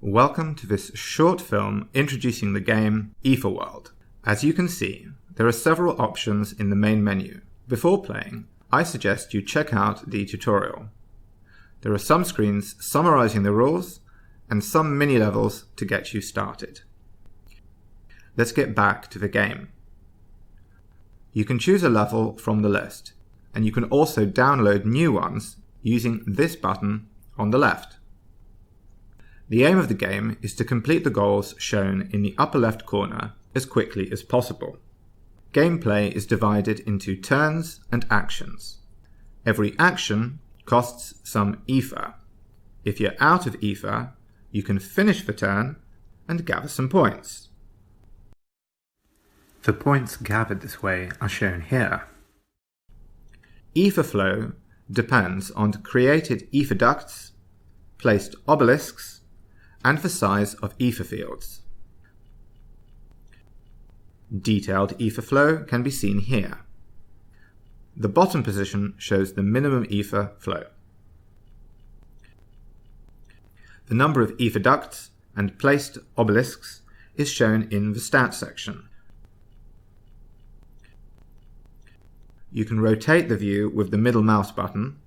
Welcome to this short film introducing the game Etherworld. As you can see, there are several options in the main menu. Before playing, I suggest you check out the tutorial. There are some screens summarizing the rules and some mini levels to get you started. Let's get back to the game. You can choose a level from the list, and you can also download new ones using this button on the left. The aim of the game is to complete the goals shown in the upper left corner as quickly as possible. Gameplay is divided into turns and actions. Every action costs some ether. If you're out of ether, you can finish the turn and gather some points. The points gathered this way are shown here. Ether flow depends on created ether ducts, placed obelisks, and the size of ether fields. Detailed ether flow can be seen here. The bottom position shows the minimum ether flow. The number of ether ducts and placed obelisks is shown in the stats section. You can rotate the view with the middle mouse button,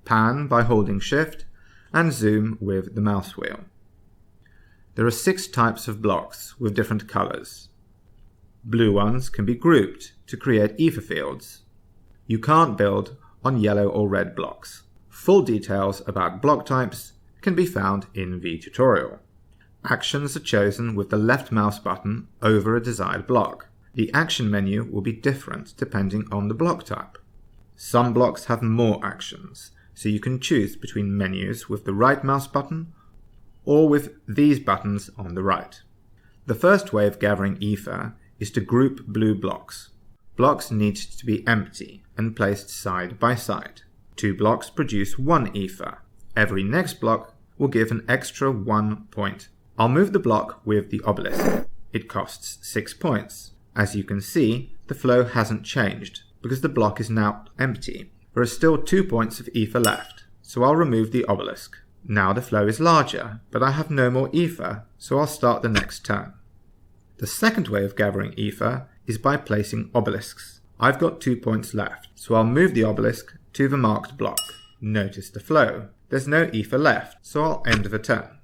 pan by holding Shift, and zoom with the mouse wheel. There are 6 types of blocks with different colors. Blue ones can be grouped to create ether fields. You can't build on yellow or red blocks. Full details about block types can be found in the tutorial. Actions are chosen with the left mouse button over a desired block. The action menu will be different depending on the block type. Some blocks have more actions, so you can choose between menus with the right mouse button or with these buttons on the right. The first way of gathering ether is to group blue blocks. Blocks need to be empty and placed side by side. 2 blocks produce 1 ether. Every next block will give an extra 1 point. I'll move the block with the obelisk. It costs 6 points. As you can see, the flow hasn't changed because the block is now empty. There are still 2 points of ether left, so I'll remove the obelisk. Now the flow is larger, but I have no more ether, so I'll start the next turn. The second way of gathering ether is by placing obelisks. I've got 2 points left, so I'll move the obelisk to the marked block. Notice the flow. There's no ether left, so I'll end the turn.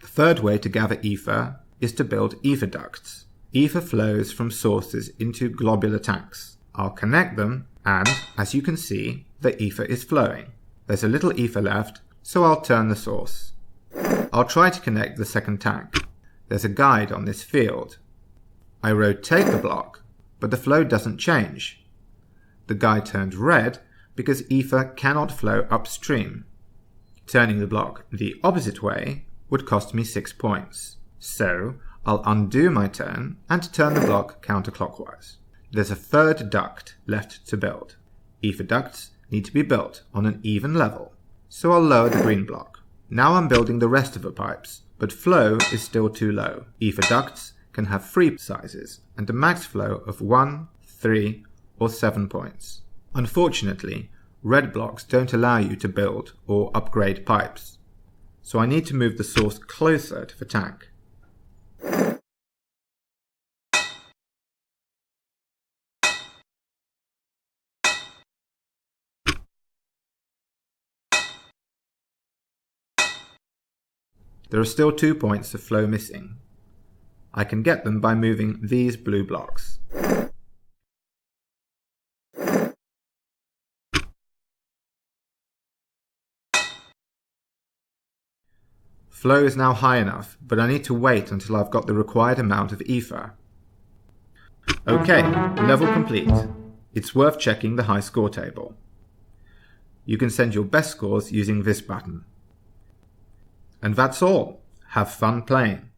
The third way to gather ether is to build ether ducts. Ether flows from sources into globular tanks. I'll connect them, and as you can see, the ether is flowing. There's a little ether left, so I'll turn the source. I'll try to connect the second tank. There's a guide on this field. I rotate the block, but the flow doesn't change. The guide turned red because ether cannot flow upstream. Turning the block the opposite way would cost me 6 points. So I'll undo my turn and turn the block counterclockwise. There's a third duct left to build. Ether ducts need to be built on an even level, so I'll lower the green block. Now I'm building the rest of the pipes, but flow is still too low. Ether ducts can have 3 sizes and a max flow of 1, 3, or 7 points. Unfortunately, red blocks don't allow you to build or upgrade pipes, so I need to move the source closer to the tank. There are still 2 points of flow missing. I can get them by moving these blue blocks. Flow is now high enough, but I need to wait until I've got the required amount of ether. Okay, level complete. It's worth checking the high score table. You can send your best scores using this button. And that's all. Have fun playing.